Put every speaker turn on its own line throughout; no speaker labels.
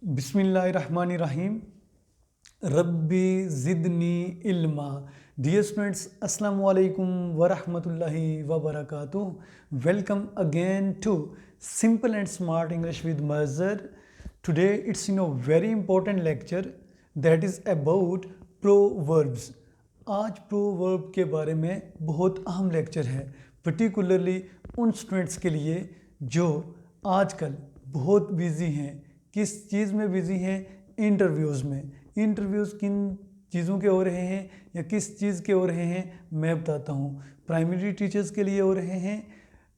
बिस्मिल्लाहिर्रहमानिर्रहीम। रब्बी ज़िदनी इल्मा। Dear students, अस्सलाम वालेकुम वरहमतुल्लाहि वबरकातुहू। Welcome again to simple and smart English with Mazhar. Today it's very important lecture that is about proverbs. आज proverb के बारे में बहुत अहम लेक्चर है, पर्टिकुलरली उन स्टूडेंट्स के लिए जो आजकल बहुत बिजी हैं। किस चीज़ में बिजी हैं? इंटरव्यूज़ में। इंटरव्यूज़ किन चीज़ों के हो रहे हैं या किस चीज़ के हो रहे हैं मैं बताता हूँ। प्राइमरी टीचर्स के लिए हो रहे हैं,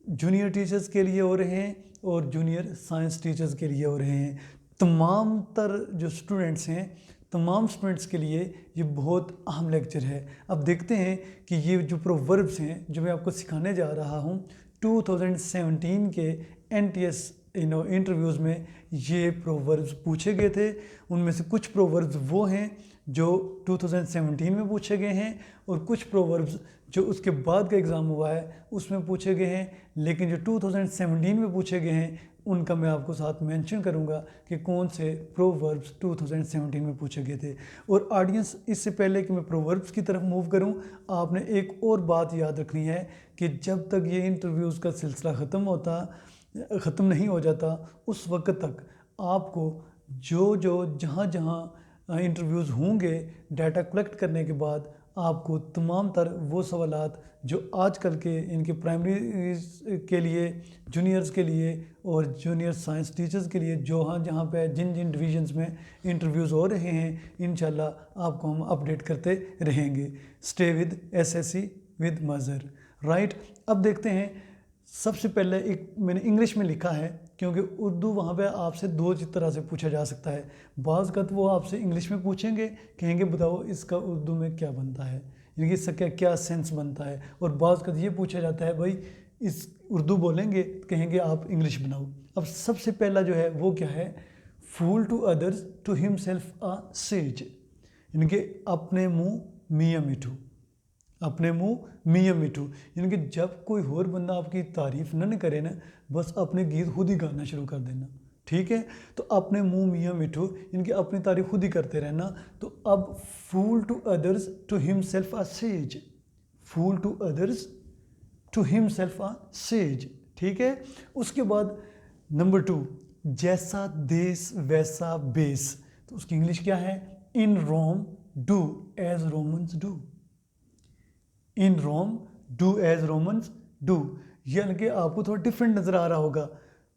जूनियर टीचर्स के लिए हो रहे हैं और जूनियर साइंस टीचर्स के लिए हो रहे हैं। तमाम तर जो स्टूडेंट्स हैं, तमाम स्टूडेंट्स के लिए ये बहुत अहम लेक्चर है। अब देखते हैं कि ये जो प्रोवर्ब्स हैं जो मैं आपको सिखाने जा रहा हूँ, 2017 के NTS इंटरव्यूज़ में ये प्रोवर्ब्स पूछे गए थे। उनमें से कुछ प्रोवर्ब्स वो हैं जो 2017 में पूछे गए हैं और कुछ प्रोवर्ब्स जो उसके बाद का एग्ज़ाम हुआ है उसमें पूछे गए हैं। लेकिन जो 2017 में पूछे गए हैं उनका मैं आपको साथ मेंशन करूंगा कि कौन से प्रोवर्ब्स 2017 में पूछे गए थे। और ऑडियंस, इससे पहले कि मैं प्रोवर्ब्स की तरफ मूव करूं, आपने एक और बात याद रखनी है कि जब तक ये इंटरव्यूज़ का सिलसिला ख़त्म नहीं हो जाता उस वक्त तक आपको जहाँ जहाँ इंटरव्यूज़ होंगे, डाटा कलेक्ट करने के बाद आपको तमाम तर वो सवालात जो आजकल के इनके प्राइमरी के लिए, जूनियर्स के लिए और जूनियर साइंस टीचर्स के लिए जहाँ पे जिन डिवीजन्स में इंटरव्यूज़ हो रहे हैं, इंशाल्लाह आपको हम अपडेट करते रहेंगे। Stay with SSC with Mazhar. Right, अब देखते हैं। सबसे पहले एक मैंने इंग्लिश में लिखा है क्योंकि उर्दू वहाँ पे आपसे दो तरह से पूछा जा सकता है। बाज़ का तो वो आपसे इंग्लिश में पूछेंगे, कहेंगे बताओ इसका उर्दू में क्या बनता है, यानी कि इसका क्या क्या सेंस बनता है। और बाज़ का ये पूछा जाता है भाई इस उर्दू बोलेंगे, कहेंगे आप इंग्लिश बनाओ। अब सबसे पहला जो है वो क्या है? Fool to others to himself a sage, यानी कि अपने मुँह मियाँ मिठू, अपने मुँह मियाँ मिठू। यानी कि जब कोई और बंदा आपकी तारीफ़ न करे ना, बस अपने गीत खुद ही गाना शुरू कर देना। ठीक है, तो अपने मुँह मियाँ मिठू, यानी कि अपनी तारीफ़ खुद ही करते रहना। तो अब fool to others to himself a sage, fool to others to himself a sage. ठीक है, उसके बाद नंबर 2, जैसा देश वैसा बेस। तो उसकी इंग्लिश क्या है? In Rome do as Romans do, in Rome do as Romans do. यानी कि आपको थोड़ा डिफरेंट नज़र आ रहा होगा।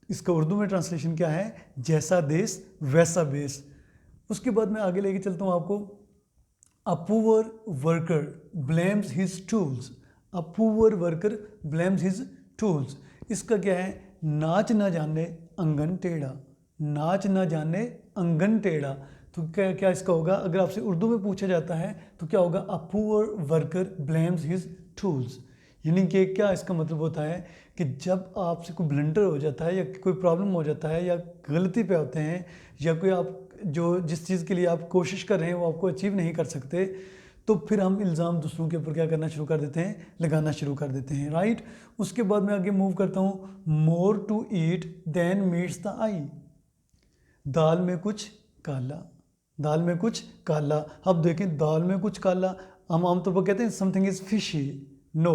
इसका उर्दू में ट्रांसलेशन क्या है? जैसा देश वैसा बेस। उसके बाद मैं आगे लेके चलता हूँ आपको। A poor worker blames his tools, a poor worker blames his tools. इसका क्या है? नाच ना जाने अंगन टेढ़ा, नाच ना जाने अंगन टेढ़ा। तो क्या क्या इसका होगा? अगर आपसे उर्दू में पूछा जाता है तो क्या होगा? A poor worker blames his tools. यानी कि क्या इसका मतलब होता है कि जब आपसे कोई ब्लंडर हो जाता है या कोई प्रॉब्लम हो जाता है या गलती पे होते हैं या कोई आप जो जिस चीज़ के लिए आप कोशिश कर रहे हैं वो आपको अचीव नहीं कर सकते, तो फिर हम इल्ज़ाम दूसरों के ऊपर क्या करना शुरू कर देते हैं? लगाना शुरू कर देते हैं। राइट, उसके बाद मैं आगे मूव करता हूँ। More to it than meets the eye, दाल में कुछ काला, दाल में कुछ काला। अब देखें, दाल में कुछ काला हम आमतौर पर कहते हैं समथिंग इज़ फिशी। नो,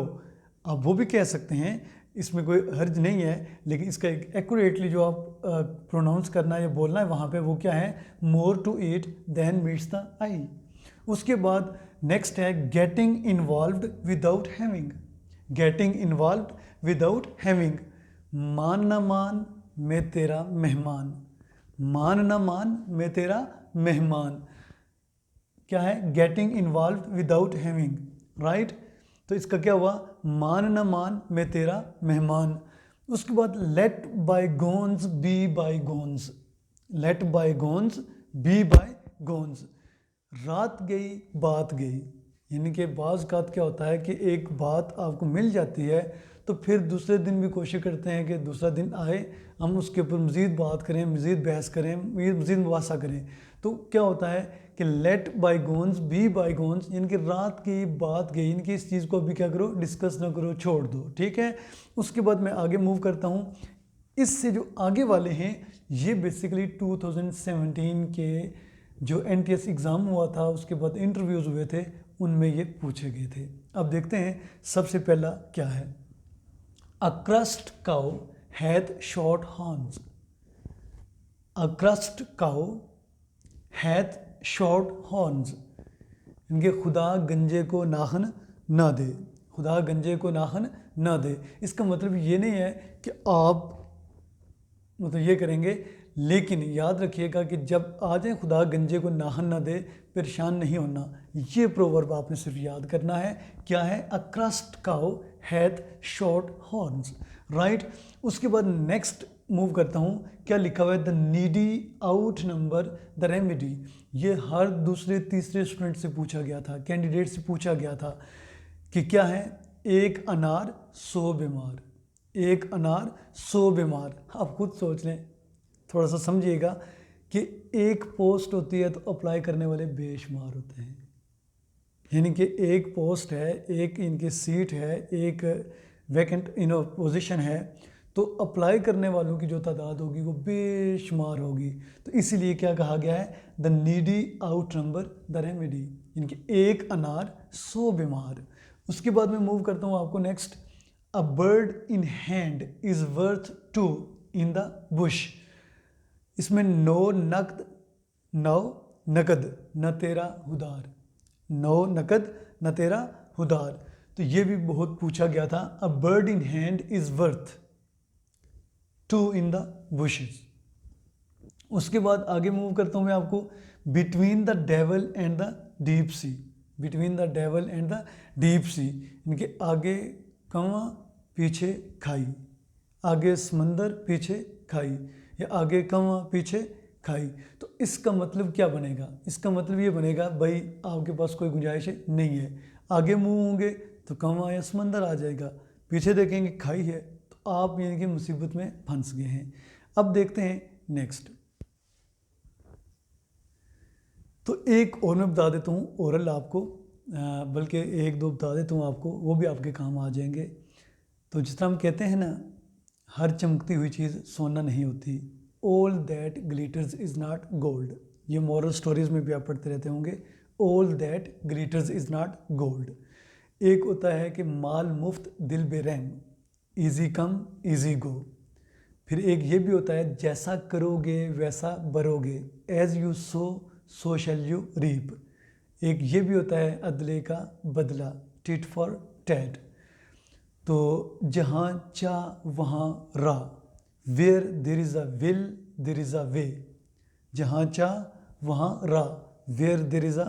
अब वो भी कह सकते हैं, इसमें कोई हर्ज नहीं है, लेकिन इसका एक एक्यूरेटली जो आप प्रोनाउंस करना है या बोलना है वहाँ पे वो क्या है? More to it than meets the eye. उसके बाद नेक्स्ट है getting involved without having, getting involved without having. मान न मान मैं तेरा मेहमान, मान न मान मैं तेरा मेहमान। क्या है? Getting involve without having. Right, तो इसका क्या हुआ? मान न मान मैं तेरा मेहमान। उसके बाद let bygones be bygones, let bygones be bygones. रात गई बात गई, यानी कि बाज़ का क्या होता है कि एक बात आपको मिल जाती है तो फिर दूसरे दिन भी कोशिश करते हैं कि दूसरा दिन आए, हम उसके ऊपर मज़ीद बात करें, मज़ीद बहस करें, मज़ीद मुबासा करें। तो क्या होता है कि late bygones be bye गोन्स, यानी कि रात की बात गई, यानी कि इस चीज़ को अभी क्या करो? डिस्कस ना करो, छोड़ दो। ठीक है, उसके बाद मैं आगे मूव करता हूँ। इससे जो आगे वाले हैं ये बेसिकली 2017 के जो NTS एग्ज़ाम हुआ था उसके बाद इंटरव्यूज़ हुए थे उनमें ये पूछे गए थे। अब देखते हैं सबसे पहला क्या है। A curst cow hath short horns. A curst cow hath short horns. इनके खुदा गंजे को नाहन ना दे, खुदा गंजे को नाहन ना दे। इसका मतलब ये नहीं है कि आप मतलब ये करेंगे, लेकिन याद रखिएगा कि जब आ जाए खुदा गंजे को नाहन ना दे, परेशान नहीं होना। ये प्रोवर्ब आपने सिर्फ याद करना है। क्या है? A curst cow hath short horns, right. उसके बाद नेक्स्ट मूव करता हूँ। क्या लिखा हुआ है? The needy out number the remedy. ये हर दूसरे तीसरे स्टूडेंट से पूछा गया था, कैंडिडेट से पूछा गया था कि क्या है? एक अनार 100 बीमार, एक अनार 100 बीमार। आप खुद सोच लें, थोड़ा सा समझिएगा कि एक पोस्ट होती है तो अप्लाई करने वाले बेशुमार होते हैं। यानी कि एक पोस्ट है, एक इनकी सीट है, एक वैकेंट पोजीशन है, तो अप्लाई करने वालों की जो तादाद होगी वो बेशुमार होगी। तो इसीलिए क्या कहा गया है? The needy out number the remedy, यानी कि एक अनार 100 बीमार। उसके बाद मैं मूव करता हूँ आपको next. A bird in hand is worth 2 in the Bush. इसमें नो नकद नो नकद न तेरा उधार, नो नकद न तेरा उधार। तो ये भी बहुत पूछा गया था। A bird in hand is worth 2 in the bushes. उसके बाद आगे मूव करता हूँ मैं आपको। Between the devil and the deep sea, between the devil and the deep sea, इनके आगे कौवा पीछे खाई, आगे समंदर पीछे खाई, या आगे कौवा पीछे खाई। तो इसका मतलब क्या बनेगा? इसका मतलब ये बनेगा भाई आपके पास कोई गुंजाइश नहीं है। आगे मुंह होंगे तो कौवा या समंदर आ जाएगा, पीछे देखेंगे खाई है, तो आप यानी कि मुसीबत में फंस गए हैं। अब देखते हैं नेक्स्ट। तो एक और मैं बता देता हूँ ओरल आपको, बल्कि एक दो बता देता हूँ आपको, वो भी आपके काम आ जाएंगे। तो जिस तरह हम कहते हैं ना, हर चमकती हुई चीज़ सोना नहीं होती। All that glitters is not gold. ये मॉरल स्टोरीज में भी आप पढ़ते रहते होंगे। All that glitters is not gold. एक होता है कि माल मुफ्त दिल बेरहम, ईजी कम ईजी गो। फिर एक ये भी होता है जैसा करोगे वैसा भरोगे, as you sow shall you reap. एक ये भी होता है अदले का बदला, टिट फॉर टैट। तो जहाँ चाह वहाँ रा, where there is a will there is a way. जहाँ चाह वहाँ रा, where there is a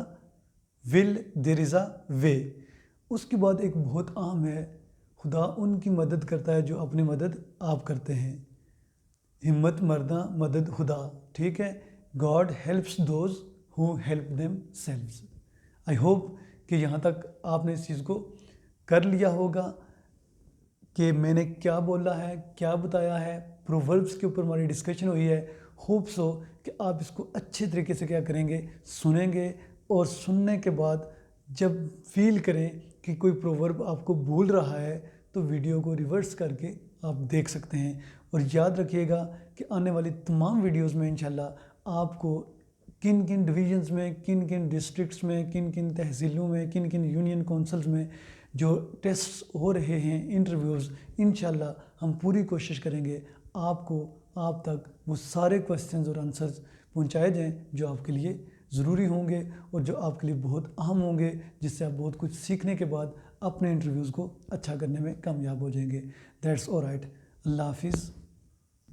will there is a way. उसके बाद एक बहुत आम है, खुदा उनकी मदद करता है जो अपनी मदद आप करते हैं। हिम्मत मरदा मदद खुदा, ठीक है। God helps those who help them selves. I hope कि यहाँ तक आपने इस चीज़ को कर लिया होगा कि मैंने क्या बोला है, क्या बताया है। प्रोवर्ब्स के ऊपर हमारी डिस्कशन हुई है। होप सो कि आप इसको अच्छे तरीके से क्या करेंगे, सुनेंगे, और सुनने के बाद जब फील करें कि कोई प्रोवर्ब आपको भूल रहा है तो वीडियो को रिवर्स करके आप देख सकते हैं। और याद रखिएगा कि आने वाली तमाम वीडियोस में इंशाल्लाह आपको किन किन डिवीजन्स में, किन किन डिस्ट्रिक्ट्स में, किन किन तहसीलों में, किन किन यूनियन काउंसिल्स में जो टेस्ट्स हो रहे हैं, इंटरव्यूज़, इंशाल्लाह हम पूरी कोशिश करेंगे आपको आप तक वो सारे क्वेश्चंस और आंसर्स पहुंचाए जाएं जो आपके लिए ज़रूरी होंगे और जो आपके लिए बहुत अहम होंगे, जिससे आप बहुत कुछ सीखने के बाद अपने इंटरव्यूज़ को अच्छा करने में कामयाब हो जाएंगे। That's alright. अल्लाह हाफिज़।